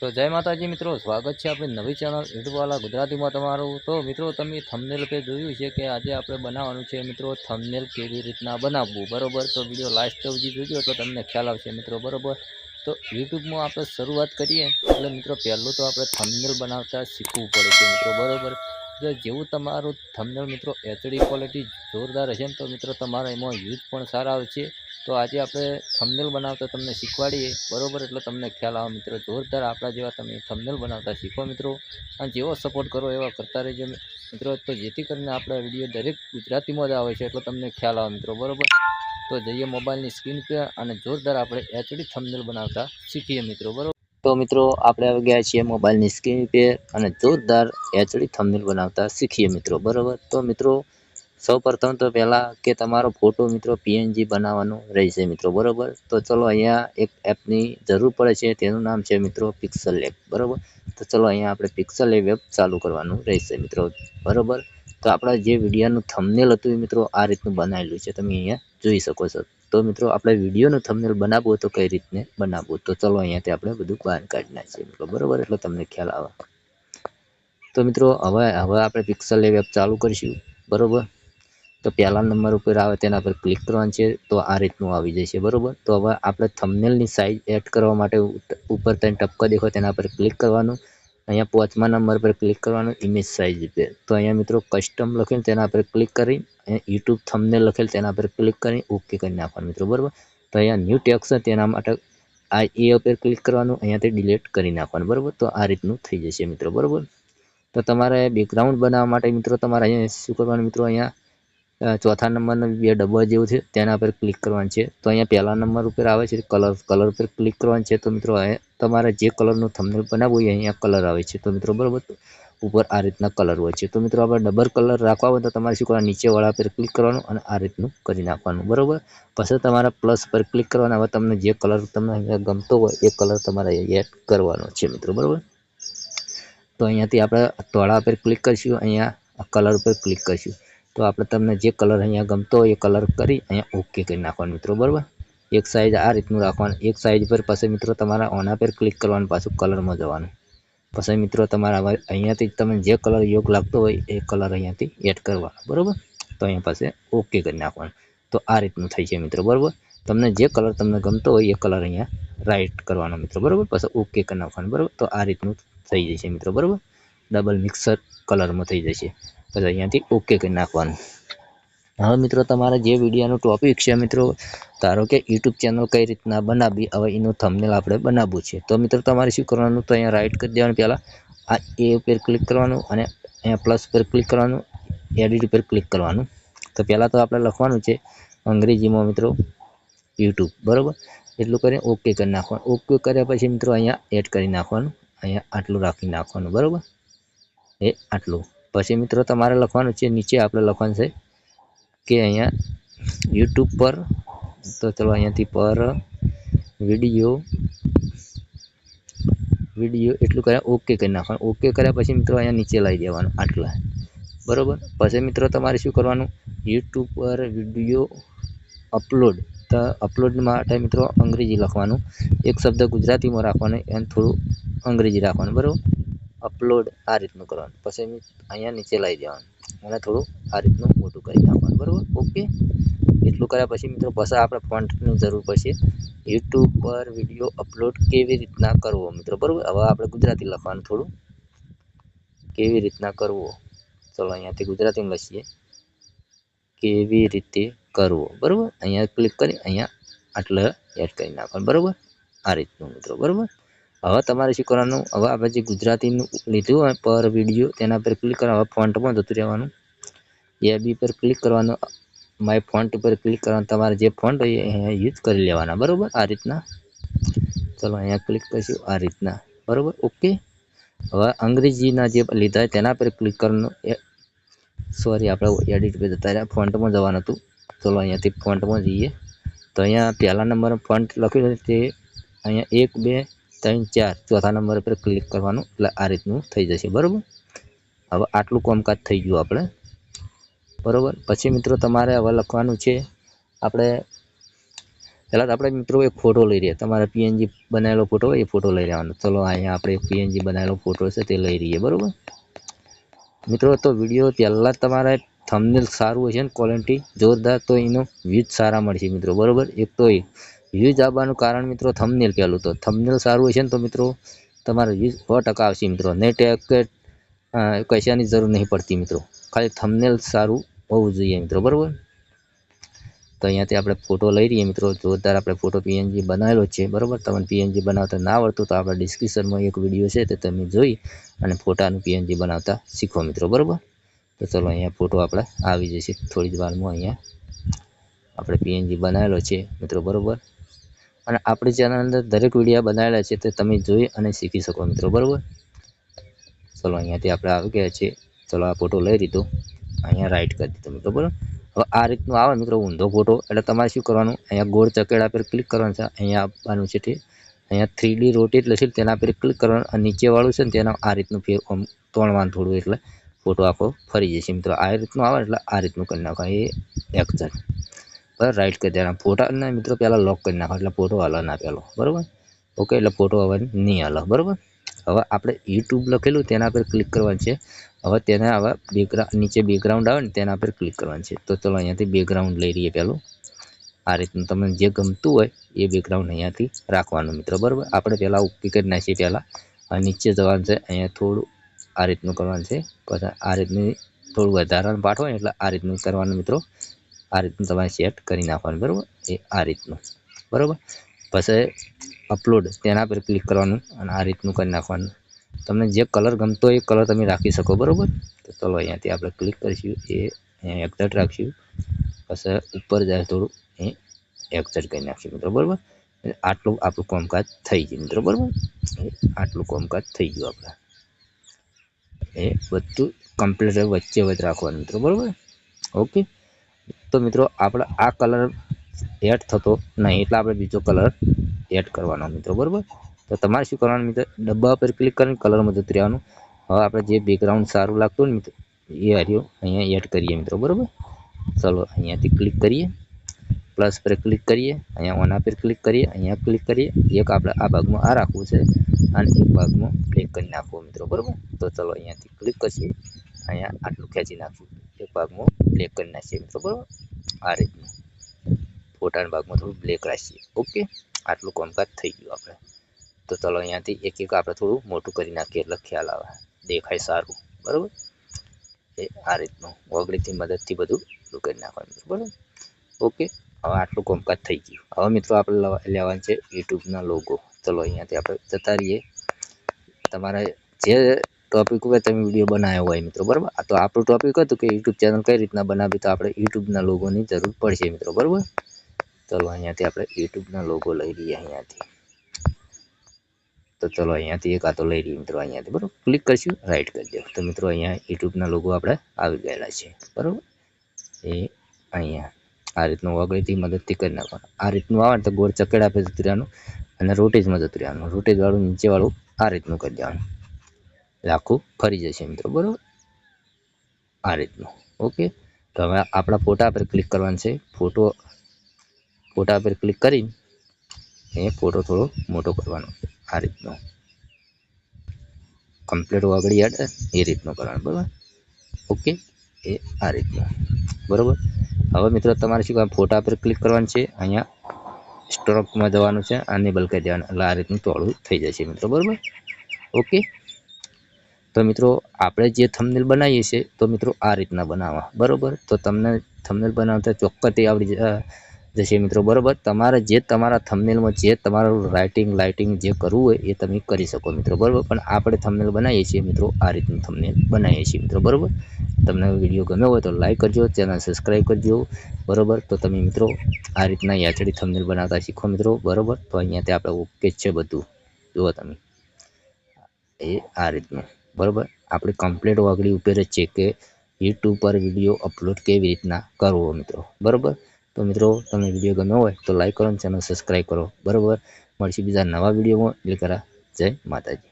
તો જય માતાજી મિત્રો, સ્વાગત છે આપણી નવી ચેનલ યુટ્યુબવાલા ગુજરાતીમાં તમારું। તો મિત્રો તમે થંબનેલ पे જોયું છે કે આજે આપણે બનાવવાનું છે મિત્રો થંબનેલ કેવી રીતના બનાવવું, બરોબર। તો વિડીયો લાસ્ટ સુધી જોજો તો તમને ખ્યાલ આવશે મિત્રો, બરોબર। તો યુટ્યુબમાં આપણે શરૂઆત કરીએ એટલે મિત્રો પહેલું તો આપણે થંબનેલ બનાવતા શીખવું પડે છે મિત્રો, બરોબર। જો જેવું તમારું થંબનેલ મિત્રો એચડી ક્વોલિટી જોરદાર હશે ને તો મિત્રો તમારા એમાં વ્યૂઝ પણ સારા આવશે। તો આજે આપણે થંબનેલ બનાવતા તમને શીખવાડીએ, બરોબર। એટલે તમને ખ્યાલ આવે મિત્રો, જોરદાર આપણા જેવા તમે થંબનેલ બનાવતા શીખો મિત્રો, અને જેવો સપોર્ટ કરો એવા કરતા રહેજો મિત્રો। તો જેથી કરીને આપણા વિડીયો દરેક ગુજરાતીમાં જ આવે છે એટલે તમને ખ્યાલ આવે મિત્રો, બરોબર। તો જઈએ મોબાઈલની સ્ક્રીન પર અને જોરદાર આપણે એચડી થંબનેલ બનાવતા શીખીએ મિત્રો, બરોબર। તો મિત્રો આપણે આવી ગયા છીએ મોબાઈલની સ્ક્રીન पे અને જોરદાર એચડી થંબનેલ બનાવતા શીખીએ મિત્રો, બરોબર। તો મિત્રો સૌ પ્રથમ તો પહેલાં કે તમારો ફોટો મિત્રો પીએનજી બનાવવાનો રહેશે મિત્રો, બરોબર। તો ચલો અહીંયા એક એપની જરૂર પડે છે, તેનું નામ છે મિત્રો પિક્સલ લેબ, બરોબર। તો ચલો અહીંયા આપણે પિક્સલ લેબ એપ ચાલુ કરવાનું રહેશે મિત્રો, બરોબર। તો આપણા જે વિડીયોનું થંબનેલ હતું એ મિત્રો આ રીતનું બનાવેલું છે, તમે અહીંયા જોઈ શકો છો। તો મિત્રો આપણે વિડીયોનું થંબનેલ બનાવવું હોય તો કઈ રીતને બનાવવું, તો ચલો અહીંયાથી આપણે બધું બહાર કાઢી નાખીએ મિત્રો, બરોબર। એટલે તમને ખ્યાલ આવે। તો મિત્રો હવે આપણે પિક્સલ લેબ એપ ચાલુ કરીશું, બરોબર। તો પહેલા નંબર ઉપર આવે તેના પર ક્લિક કરવાનું છે, તો આ રીતનું આવી જશે, બરોબર। તો હવે આપણે થંબનેલની સાઇઝ એડ કરવા માટે ઉપર ત્રણ ટપકા દેખો તેના પર ક્લિક કરવાનું, અહીંયા પાંચમા નંબર પર ક્લિક કરવાનું ઇમેજ સાઇઝ पे। તો અહીંયા મિત્રો કસ્ટમ લખેલ તેના પર ક્લિક કરી યુટ્યુબ થંબનેલ લખેલ તેના પર ક્લિક કરી ઓકે કરી નાખવાનું મિત્રો, બરોબર। તો અહીંયા ન્યૂ ટેક્સ્ટ છે તેના માટે આ એ પર ક્લિક કરવાનું, અહીંયાથી ડિલીટ કરી નાખવાનું, બરોબર। તો આ રીતનું થઈ જશે મિત્રો, બરોબર। તો તમારે બેકગ્રાઉન્ડ બનાવવા માટે મિત્રો તમારે અહીંયા શું કરવાનું મિત્રો, અહીંયા ચોથા નંબરનું બે ડબ્બા જેવું છે તેના પર ક્લિક કરવાનું છે। તો અહીંયા પહેલા નંબર ઉપર આવે છે કલર પર ક્લિક કરવાનું છે। તો મિત્રો તમારે જે કલરનું થંબનેલ બનાવવું હોય અહીંયા કલર આવે છે, તો મિત્રો બરોબર ઉપર આ રીતના કલર હોય છે। તો મિત્રો આપણે ડબલ કલર રાખવા હોય તો તમારે શું કરવાનું, નીચેવાળા પર ક્લિક કરવાનું અને આ રીતનું કરી નાખવાનું, બરોબર। પછી તમારા પ્લસ પર ક્લિક કરવાના, હવે તમને જે કલર તમને અહીંયા ગમતો હોય એ કલર તમારે એડ કરવાનો છે મિત્રો, બરોબર। તો અહીંયાથી આપણે તોળા પર ક્લિક કરીશું, અહીંયા કલર પર ક્લિક કરીશું, તો આપણે તમને જે કલર અહીંયા ગમતો હોય એ કલર કરી અહીંયા ઓકે કરી નાખવાનું મિત્રો, બરોબર। એક સાઈઝ આ રીતનું રાખવાનું, એક સાઈઝ પર પછી મિત્રો તમારા ઓના પર ક્લિક કરવાનું, પાછું કલરમાં જવાનું, પછી મિત્રો તમારા અહીંયાથી તમે જે કલર યોગ લાગતો હોય એ કલર અહીંયાથી એડ કરવાનો, બરોબર। તો અહીંયા પાસે ઓકે કરી નાખવાનું, તો આ રીતનું થઈ છે મિત્રો, બરોબર। તમને જે કલર તમને ગમતો હોય એ કલર અહીંયા રાઈટ કરવાનો મિત્રો, બરોબર। પછી ઓકે કરી નાખવાનું, બરોબર। તો આ રીતનું થઈ જશે મિત્રો, બરોબર। ડબલ મિક્સર કલરમાં થઈ જશે, પછી અહીંયાથી ઓકે કરી નાખવાનું। હવે મિત્રો તમારે જે વિડીયોનું ટોપિક છે મિત્રો, ધારો કે યુટ્યુબ ચેનલ કઈ રીતના બનાવવી, હવે એનું થંબનેલ આપણે બનાવવું છે, તો મિત્રો તમારે શું કરવાનું, તો અહીંયા રાઈટ કરી દેવાનું, પહેલાં આ એ પર ક્લિક કરવાનું અને અહીંયા પ્લસ પર ક્લિક કરવાનું, એડિટ પર ક્લિક કરવાનું। તો પહેલાં તો આપણે લખવાનું છે અંગ્રેજીમાં મિત્રો યુટ્યુબ, બરોબર। એટલું કરીને ઓકે કરી નાખવાનું, ઓકે કર્યા પછી મિત્રો અહીંયા એડ કરી નાખવાનું, અહીંયા આટલું રાખી નાખવાનું, બરોબર। એ આટલું પછી મિત્રો તમારે લખવાનું છે, નીચે આપણે લખવાનું છે કે અહીંયા યુટ્યુબ પર, તો ચલો અહીંયાથી પર વિડીયો એટલું કર્યા ઓકે કરી નાખવાનું, ઓકે કર્યા પછી મિત્રો અહીંયા નીચે લાવી દેવાનું આટલા, બરોબર। પછી મિત્રો તમારે શું કરવાનું, યુટ્યુબ પર વિડીયો અપલોડ, તો અપલોડ માટે મિત્રો અંગ્રેજી લખવાનું, એક શબ્દ ગુજરાતીમાં રાખવાનું અને થોડું અંગ્રેજી રાખવાનું, બરોબર। અપલોડ આ રીતનું કરવાનું, પછી અહીંયા નીચે લાવી દેવાનું અને થોડું આ રીતનું મોટું કરી નાખવાનું, બરોબર, ઓકે। એટલું કર્યા પછી મિત્રો પછી આપણે ફોન્ટની જરૂર પડશે, યુટ્યુબ પર વિડીયો અપલોડ કેવી રીતના કરવો મિત્રો, બરોબર। હવે આપણે ગુજરાતી લખવાનું, થોડું કેવી રીતના કરવો, ચલો અહીંયાથી ગુજરાતીમાં લખીએ કેવી રીતે કરવો, બરોબર। અહીંયા ક્લિક કરી અહીંયા આટલે એડ કરી નાખવાનું, બરોબર, આ રીતનું મિત્રો, બરોબર। હવે તમારે શું કરવાનું, હવે આપણે જે ગુજરાતીનું લીધું હોય પર વિડીયો તેના પર ક્લિક કરવા, હવે ફોન્ટમાં જતું રહેવાનું, એ બી પર ક્લિક કરવાનું, માય ફોન્ટ પર ક્લિક કરવાનું, તમારે જે ફોન્ટ હોય અહીંયા યુઝ કરી લેવાના, બરોબર, આ રીતના। ચલો અહીંયા ક્લિક કરીશું આ રીતના, બરોબર, ઓકે। હવે અંગ્રેજીના જે લીધા હોય તેના પર ક્લિક કરવાનું, સોરી આપણે એડિટ પર જતા રહ્યા, ફોન્ટમાં જવાનું હતું, ચલો અહીંયાથી ફોન્ટમાં જઈએ, તો અહીંયા પહેલા નંબર ફોન્ટ લખ્યું છે તે અહીંયા 1 2 3 4 ચોથા નંબર પર ક્લિક કરવાનું, એટલે આ રીતનું થઈ જશે, બરોબર। હવે આટલું કામકાજ થઈ ગયું આપણે, બરોબર। પછી મિત્રો તમારે હવે લખવાનું છે આપણે પહેલાં તો આપણે મિત્રો એક ફોટો લઈ રહ્યા, તમારે પીએનજી બનાવેલો ફોટો હોય એ ફોટો લઈ રહેવાનો. ચલો અહીંયા આપણે પીએનજી બનાવેલો ફોટો છે તે લઈ રહીએ, બરાબર મિત્રો. તો વિડીયો પહેલાં તમારે થંબનેલ સારું હશે ને ક્વોલિટી જોરદાર, તો એનો વ્યૂઝ સારા મળશે મિત્રો, બરાબર. એક તો એ વ્યૂઝ આવવાનું કારણ મિત્રો થંબનેલ પહેલું, તો થંબનેલ સારું હશે ને તો મિત્રો તમારે વ્યૂઝ 100% આવશે મિત્રો. નેટ કે કશાની જરૂર નહીં પડતી મિત્રો, ખાલી થંબનેલ સારું હોવું જોઈએ મિત્રો, બરાબર. તો અહીંયાથી આપણે ફોટો લઈ રહીએ મિત્રો, જોરદાર આપણે ફોટો પીએનજી બનાવેલો છે, બરાબર. તમને પીએનજી બનાવતા ના આવડતું તો આપણે ડિસ્ક્રિપ્શનમાં એક વિડીયો છે તે તમે જોઈ અને ફોટાનું પીએનજી બનાવતા શીખો મિત્રો, બરાબર. તો ચલો અહીંયા ફોટો આપણે આવી જશે થોડી જ વારમાં. અહીંયા આપણે પીએનજી બનાવેલો છે મિત્રો, બરાબર. અને આપણી ચેનલ અંદર દરેક વિડીયો બનાવેલા છે તે તમે જોઈ અને શીખી શકો મિત્રો, બરાબર. ચલો અહીંયાથી આપણે આવી ગયા છીએ. ચલો આ ફોટો લઈ લીધો, અહીંયા રાઈટ કરી દીધો મિત્રો, બરાબર. હવે આ રીતનું આવે મિત્રો ઊંધો ફોટો, એટલે તમારે શું કરવાનું, અહીંયા ગોળ ચકેડા પર ક્લિક કરવાનું છે, અહીંયા આપવાનું છે તે અહીંયા 3D રોટેટ લખેલ તેના પર ક્લિક કરવાનું, અને નીચેવાળું છે ને તેના આ રીતનું ફેર તોડવાનું થોડું, એટલે ફોટો આખો ફરી જશે મિત્રો. આ રીતનું આવે એટલે આ રીતનું કરી નાખવાનું, એ એક્શન બરાબર. રાઈટ કરી દેવાના ફોટાના મિત્રો પહેલાં લોક કરી નાખો, એટલે ફોટો હલા ના પહેલો, બરાબર. ઓકે, એટલે ફોટો હવે નહીં હલા, બરાબર. હવે આપણે યુટ્યુબ લખેલું તેના પર ક્લિક કરવાનું છે. હવે તેને હવે નીચે બેકગ્રાઉન્ડ આવે ને તેના પર ક્લિક કરવાનું છે. તો ચલો અહીંયાથી બેકગ્રાઉન્ડ લઈ રહીએ પહેલું. આ રીતનું તમને જે ગમતું હોય એ બેકગ્રાઉન્ડ અહીંયાથી રાખવાનું મિત્રો, બરાબર. આપણે પહેલાં ઓકે કરી નાખીએ, પહેલાં નીચે જવાનું છે, અહીંયા થોડું આ રીતનું કરવાનું છે. પછી આ રીતની થોડું વધારાનું પાઠ હોય એટલે આ રીતનું કરવાનું મિત્રો. આ રીતનું તમારે સેટ કરી નાખવાનું, બરાબર. એ આ રીતનું, બરાબર. પછી અપલોડ તેના પર ક્લિક કરવાનું અને આ રીતનું કરી નાખવાનું. તમને જે કલર ગમતો હોય એ કલર તમે રાખી શકો, બરાબર. તો ચલો અહીંયાથી આપણે ક્લિક કરીશું, એ અહીંયા એક્ઝેક્ટ રાખીશું. પછી ઉપર જાય થોડું એ એક્ઝેક્ટ કરી નાખીશું મિત્રો, બરાબર. આટલું આપણું કામકાજ થઈ ગયું મિત્રો, બરાબર. આટલું કામકાજ થઈ ગયું આપણે. એ બધું કમ્પ્લીટ વચ્ચે રાખવાનું મિત્રો, બરાબર. ઓકે. તો મિત્રો આપણે આ કલર એડ થતો નહીં એટલે આપણે બીજો કલર એડ કરવાનો મિત્રો, બરાબર. તો તમારે શું કરવાનું મિત્રો, ડબ્બા પર ક્લિક કરીને કલરમાં જતું રહેવાનું. હવે આપણે જે બેકગ્રાઉન્ડ સારું લાગતું ને મિત્રો એ હાર્યો અહીંયા એડ કરીએ મિત્રો, બરાબર. ચલો અહીંયાથી ક્લિક કરીએ, પ્લસ પર ક્લિક કરીએ, અહીંયા ઓના પર ક્લિક કરીએ, અહીંયા ક્લિક કરીએ. એક આપણે આ ભાગમાં આ રાખવું છે અને એક ભાગમાં બ્લેક કરી નાખવું મિત્રો, બરાબર. તો ચલો અહીંયાથી ક્લિક કરીએ, અહીંયા આટલું ખેંચી નાખશું, એક ભાગમાં બ્લેક કરી નાખીએ મિત્રો, બરાબર. આ રીતનું ફોટાના ભાગમાં થોડું બ્લેક રાખીએ. ઓકે, આટલું કામકાજ થઈ ગયું આપણે. તો ચલો અહીંયાથી એક એક આપણે થોડું મોટું કરી નાખીએ એટલે ખ્યાલ આવે, દેખાય સારું, બરાબર. એ આ રીતનું ઓગળીથી મદદથી બધું કરી નાખવાનું, બરાબર. ઓકે, હવે આટલું કામકાજ થઈ ગયું. હવે મિત્રો આપણે લેવાનું છે યુટ્યુબના લોગો. ચલો અહીંયાથી આપણે જતા રહીએ. તમારે જે ટોપિક ઉપર તમે વિડીયો બનાવ્યો હોય મિત્રો, બરાબર. આ તો આપણું ટોપિક હતું કે યુટ્યુબ ચેનલ કઈ રીતના બનાવી, તો આપણે યુટ્યુબના લોગોની જરૂર પડશે મિત્રો, બરાબર. ચલો અહીંયાથી આપણે યુટ્યુબના લોગો લઈ લઈએ અહીંયાથી. તો ચલો અહીંયાથી એક આ તો લઈ લઈએ મિત્રો, અહીંયાથી બરાબર. ક્લિક કરીશું, રાઈટ કરી દો. તો મિત્રો અહીંયા યુટ્યુબના લોગો આપણે આવી ગયેલા છે, બરાબર. એ અહીંયા આ રીતનું વગળીથી મદદથી કરી નાખવાનું. આ રીતનું આવે તો ગોળ ચકેડા પર જતું રહેવાનું અને રોટેજમાં જતું રહેવાનું. રોટેજવાળું નીચેવાળું આ રીતનું કરી દેવાનું એટલે આખું ફરી જશે મિત્રો, બરાબર. આ રીતનું. ઓકે, તો હવે આપણા ફોટા પર ક્લિક કરવાનું છે. ફોટા પર ક્લિક કરીને એ ફોટો થોડો મોટો કરવાનો, આ રીતનો કમ્પ્લીટ વાગડી યાદ એ રીતનો કરવાનો, બરાબર. ઓકે, એ આ રીતનું, બરાબર. હવે મિત્રો તમારે શું કામ ફોટા પર ક્લિક કરવાનું છે, અહીંયા સ્ટ્રોકમાં જવાનું છે, અનેબલ કરી દેવાનું એટલે આ રીતનું તોડું થઈ જશે મિત્રો, બરાબર. ઓકે, તો મિત્રો આપણે જે થંબનેલ બનાવીએ છીએ તો મિત્રો આ રીતના બનાવવા, બરાબર. તો તમને થંબનેલ બનાવતા ચોક્કસથી આવડી જશે મિત્રો, બરાબર. તમારે જે તમારા થંબનેલમાં જે તમારું લાઇટિંગ જે કરવું હોય એ તમે કરી શકો મિત્રો, બરાબર. પણ આપણે થંબનેલ બનાવીએ છીએ મિત્રો આ રીતનું થંબનેલ બનાવીએ છીએ મિત્રો, બરાબર. તમને વિડીયો ગમ્યો હોય તો લાઈક કરજો, ચેનલ સબસ્ક્રાઈબ કરજો, બરાબર. તો તમે મિત્રો આ રીતના એચડી થંબનેલ બનાવતા શીખો મિત્રો, બરાબર. તો અહીંયાથી આપણે ઓકે છે બધું, જુઓ તમે એ આ રીતનું, બરાબર. આપણે કમ્પ્લીટ વાગડી ઉપર જ છે કે યુટ્યુબ પર વિડીયો અપલોડ કેવી રીતના કરવો મિત્રો, બરાબર. તો મિત્રો તમને વિડીયો ગમ્યો હોય તો લાઈક કરો અને ચેનલ સબસ્ક્રાઈબ કરો, બરાબર. મળશે બીજા નવા વિડીયોમાં. એટલે જય માતાજી.